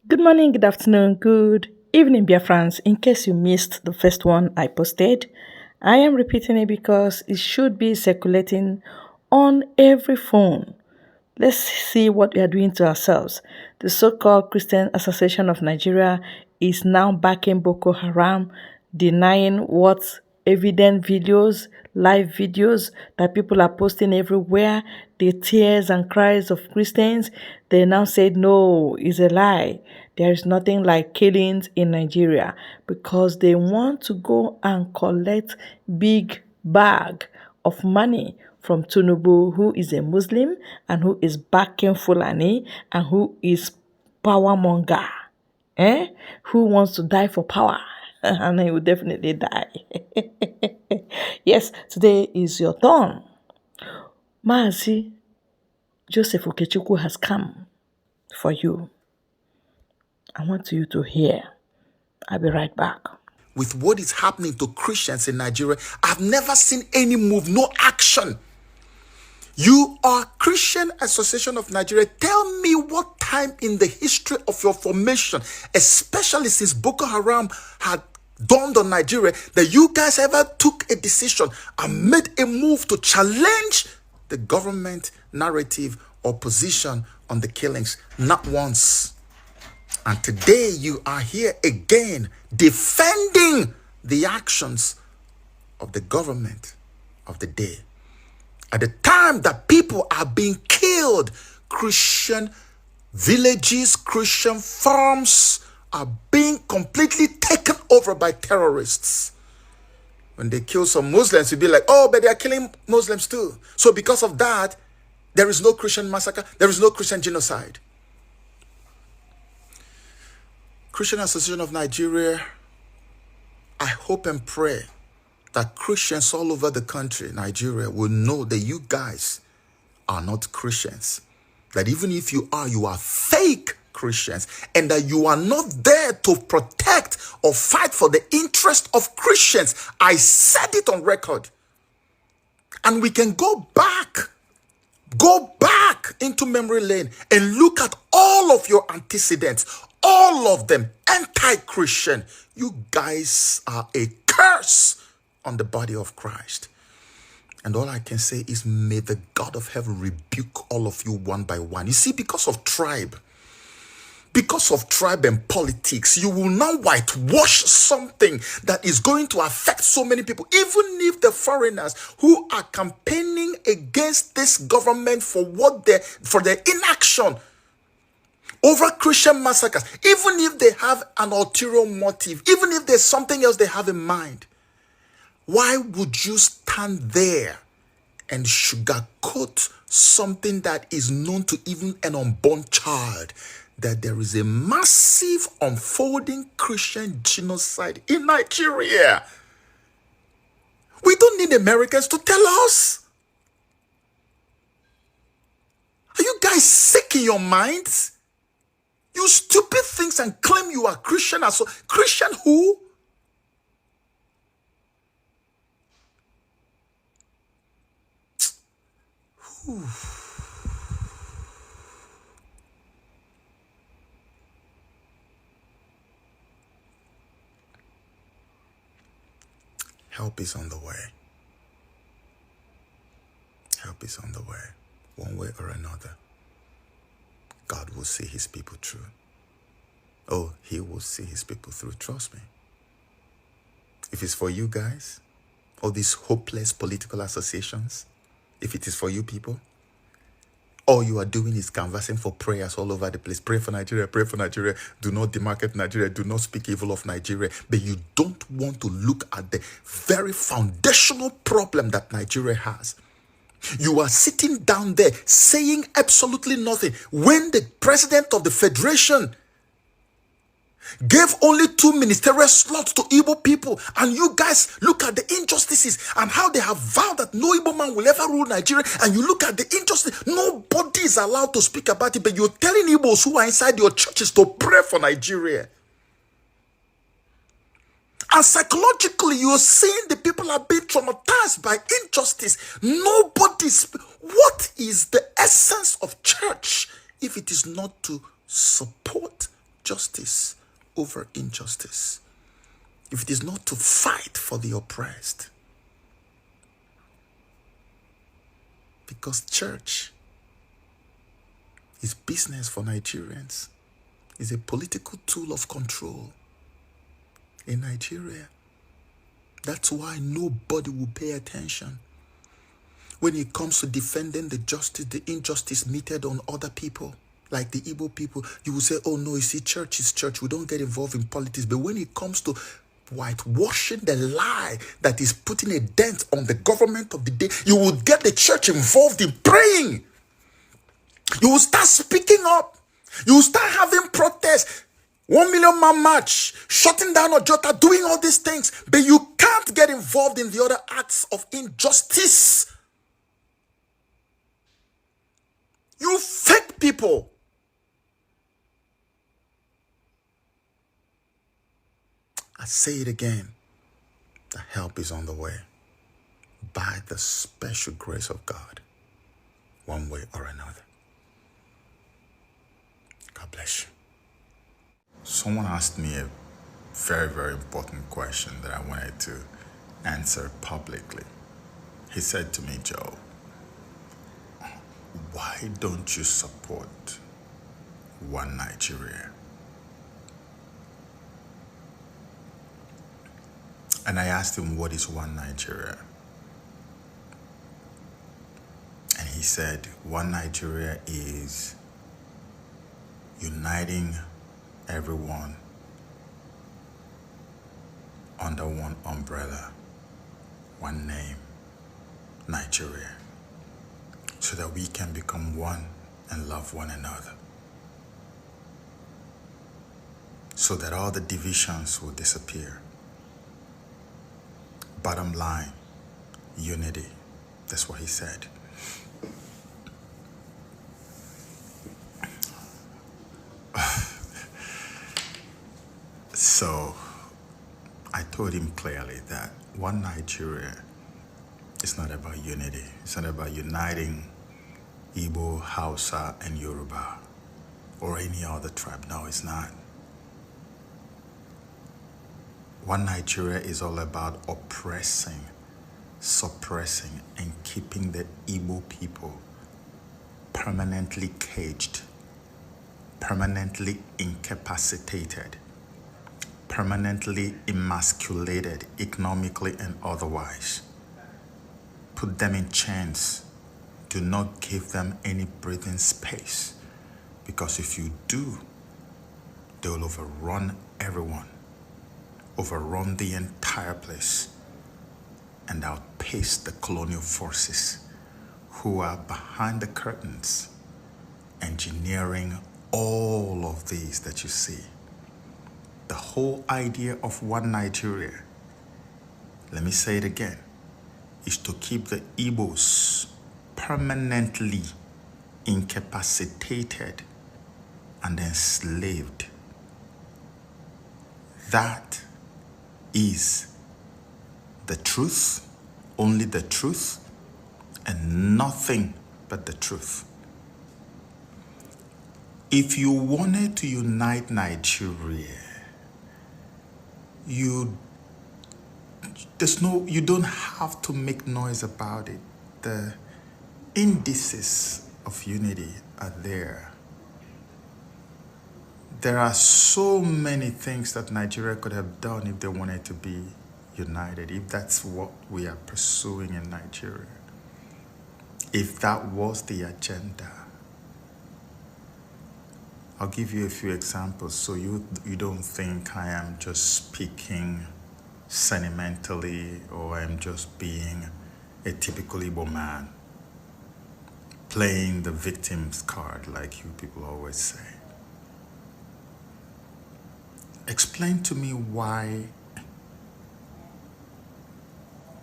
Good morning, good afternoon, good evening, dear friends. In case you missed the first one I posted, I am repeating it because it should be circulating on every phone. Let's see what we are doing to ourselves. The so called Christian Association of Nigeria is now backing Boko Haram, denying what evident videos, live videos that people are posting everywhere, the tears and cries of Christians. They now said no, it's a lie. There is nothing like killings in Nigeria because they want to go and collect big bag of money from Tunubu, who is a Muslim and who is backing Fulani and who is power monger, who wants to die for power. And he will definitely die. Yes, today is your turn. Mazi, Joseph Okechukwu has come for you. I want you to hear. I'll be right back. With what is happening to Christians in Nigeria, I've never seen any move, no action. You are Christian Association of Nigeria. Tell me what time in the history of your formation, especially since Boko Haram had dawned on Nigeria, that you guys ever took a decision and made a move to challenge the government narrative or position on the killings. Not once. And today you are here again defending the actions of the government of the day. At the time that people are being killed, Christian villages, Christian farms are being completely taken over by terrorists. When they kill some Muslims, you'll be like, oh, but they are killing Muslims too. So because of that, there is no Christian massacre, there is no Christian genocide. Christian Association of Nigeria, I hope and pray that Christians all over the country, Nigeria, will know that you guys are not Christians. That even if you are fake Christians, and that you are not there to protect or fight for the interest of Christians. I said it on record. And we can go back into memory lane and look at all of your antecedents, all of them anti-Christian. You guys are a curse on the body of Christ. And all I can say is, may the God of heaven rebuke all of you one by one. You see, because of tribe and politics, you will now whitewash something that is going to affect so many people, even if the foreigners who are campaigning against this government for their inaction over Christian massacres, even if they have an ulterior motive, even if there's something else they have in mind. Why would you stand there and sugarcoat something that is known to even an unborn child, that there is a massive unfolding Christian genocide in Nigeria? We don't need Americans to tell us. Are you guys sick in your minds? You stupid things and claim you are Christian. So Christian who? Help is on the way. Help is on the way. One way or another. God will see his people through. Oh, he will see his people through. Trust me. If it's for you guys, all these hopeless political associations, if it is for you people, all you are doing is canvassing for prayers all over the place. Pray for Nigeria, pray for Nigeria. Do not demarket Nigeria. Do not speak evil of Nigeria. But you don't want to look at the very foundational problem that Nigeria has. You are sitting down there saying absolutely nothing when the president of the federation gave only 2 ministerial slots to Igbo people, and you guys look at the injustices and how they have vowed that no Igbo man will ever rule Nigeria, and you look at the injustice, nobody is allowed to speak about it, but you're telling Igbos who are inside your churches to pray for Nigeria. And psychologically, you're seeing the people are being traumatized by injustice. What is the essence of church if it is not to support justice over injustice, if it is not to fight for the oppressed. Because church is business for Nigerians, is a political tool of control in Nigeria. That's why nobody will pay attention. When it comes to defending the injustice meted on other people, like the Igbo people, you will say, oh no, you see, church is church. We don't get involved in politics. But when it comes to whitewashing the lie that is putting a dent on the government of the day, you will get the church involved in praying. You will start speaking up. You will start having protests. 1 million man march, shutting down Ojota, doing all these things. But you can't get involved in the other acts of injustice. You fake people. I say it again. The help is on the way. By the special grace of God. One way or another. God bless you. Someone asked me a very, very important question that I wanted to answer publicly. He said to me, Joe, why don't you support One Nigeria? And I asked him, what is One Nigeria? And he said, One Nigeria is uniting everyone under one umbrella, one name, Nigeria, so that we can become one and love one another, so that all the divisions will disappear. Bottom line, unity. That's what he said. So I told him clearly that One Nigeria is not about unity. It's not about uniting Igbo, Hausa, and Yoruba, or any other tribe. No, it's not. One Nigeria is all about oppressing, suppressing, and keeping the Igbo people permanently caged, permanently incapacitated, permanently emasculated economically and otherwise. Put them in chains. Do not give them any breathing space, because if you do, they will overrun everyone, overrun the entire place, and outpace the colonial forces who are behind the curtains engineering all of these that you see. The whole idea of One Nigeria, let me say it again, is to keep the Igbos permanently incapacitated and enslaved. That is the truth, only the truth, and nothing but the truth. If you wanted to unite Nigeria, you don't have to make noise about it. The indices of unity are there. There are so many things that Nigeria could have done if they wanted to be united, if that's what we are pursuing in Nigeria, if that was the agenda. I'll give you a few examples so you don't think I am just speaking sentimentally or I'm just being a typical Igbo man, playing the victim's card like you people always say. Explain to me why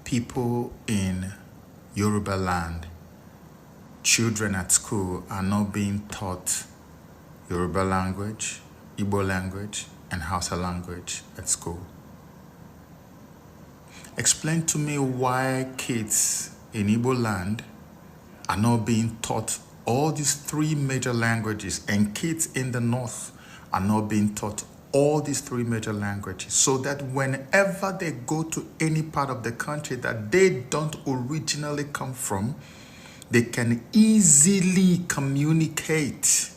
people in Yoruba land, children at school, are not being taught Yoruba language, Igbo language, and Hausa language at school. Explain to me why kids in Igbo land are not being taught all these three major languages, and kids in the north are not being taught all these three major languages, so that whenever they go to any part of the country that they don't originally come from, they can easily communicate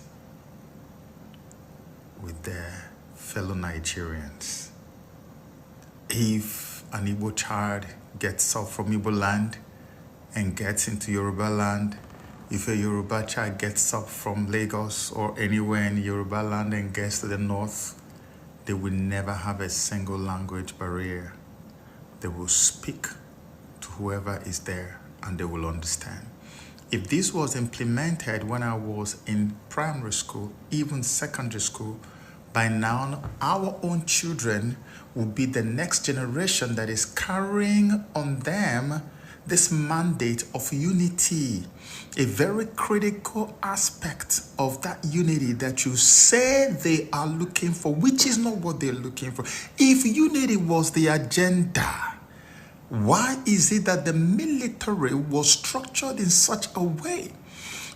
with their fellow Nigerians. If an Igbo child gets up from Igbo land and gets into Yoruba land, if a Yoruba child gets up from Lagos or anywhere in Yoruba land and gets to the north, they will never have a single language barrier. They will speak to whoever is there and they will understand. If this was implemented when I was in primary school, even secondary school, by now our own children will be the next generation that is carrying on them this mandate of unity, a very critical aspect of that unity that you say they are looking for, which is not what they're looking for. If unity was the agenda, why is it that the military was structured in such a way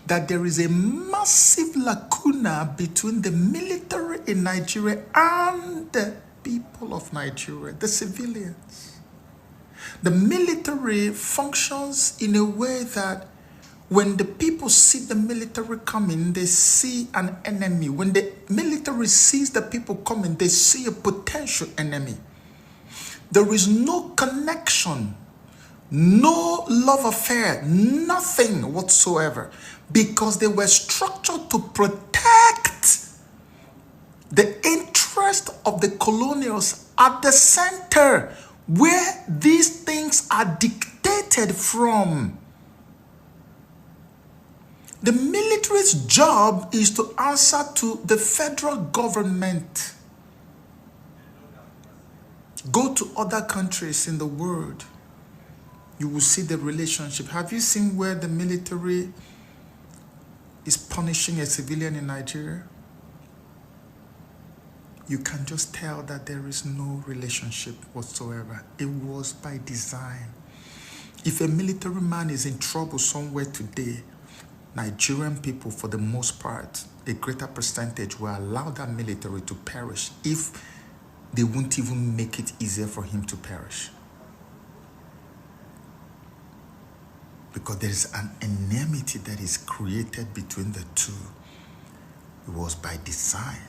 that there is a massive lacuna between the military in Nigeria and the people of Nigeria, the civilians? The military functions in a way that when the people see the military coming, they see an enemy. When the military sees the people coming, they see a potential enemy. There is no connection, no love affair, nothing whatsoever, because they were structured to protect the interest of the colonials at the center, where these things are dictated from. The military's job is to answer to the federal government. Go to other countries in the world, you will see the relationship. Have you seen where the military is punishing a civilian in Nigeria? You can just tell that there is no relationship whatsoever. It was by design. If a military man is in trouble somewhere today, Nigerian people, for the most part, a greater percentage will allow that military to perish if they won't even make it easier for him to perish. Because there is an enmity that is created between the two. It was by design,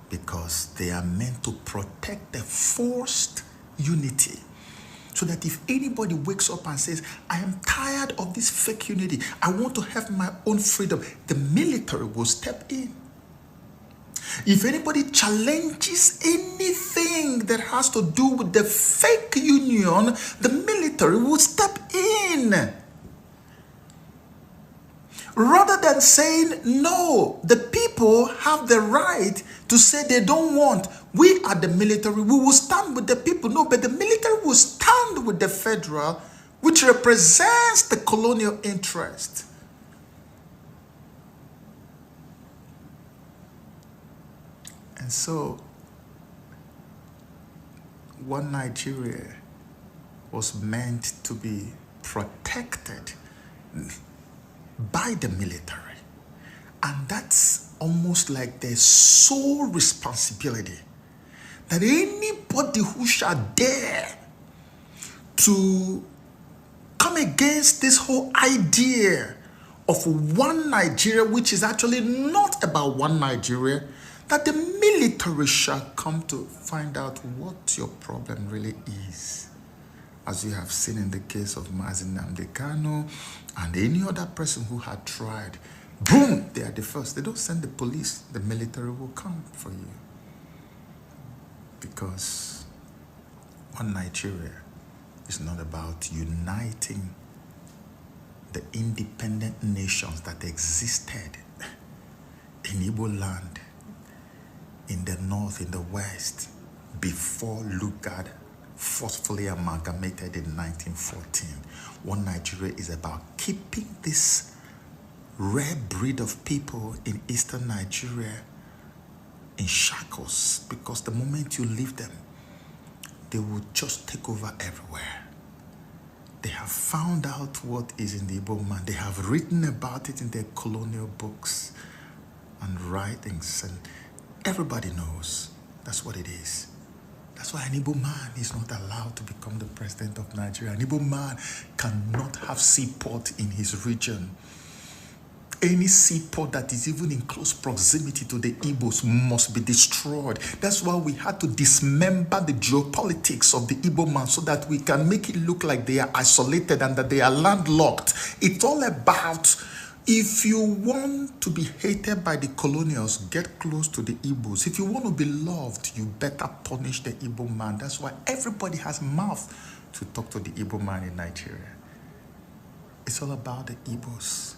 because they are meant to protect the forced unity. So that if anybody wakes up and says, I am tired of this fake unity, I want to have my own freedom, the military will step in. If anybody challenges anything that has to do with the fake union, the military will step in. Rather than saying, no, the people have the right to say they don't want. We are the military, we will stand with the people. No, but the military will stand with the federal, which represents the colonial interest. And so, one Nigeria was meant to be protected by the military. And that's almost like their sole responsibility. That anybody who shall dare to come against this whole idea of one Nigeria, which is actually not about one Nigeria, that the military shall come to find out what your problem really is. As you have seen in the case of Mazi and any other person who had tried, boom, they are the first. They don't send the police, the military will come for you. Because one Nigeria is not about uniting the independent nations that existed in Igbo land, in the north, in the west, before Lugard forcefully amalgamated in 1914. One Nigeria is about keeping this rare breed of people in eastern Nigeria in shackles, because the moment you leave them, they will just take over everywhere. They have found out what is in the Igbo man. They have written about it in their colonial books and writings, and Everybody knows that's what it is. That's why an Igbo man is not allowed to become the president of Nigeria. An Igbo man cannot have seaport in his region. Any seaport that is even in close proximity to the Igbos must be destroyed. That's why we had to dismember the geopolitics of the Igbo man so that we can make it look like they are isolated and that they are landlocked. It's all about, if you want to be hated by the colonials, get close to the Igbos. If you want to be loved, you better punish the Igbo man. That's why everybody has mouth to talk to the Igbo man in Nigeria. It's all about the Igbos.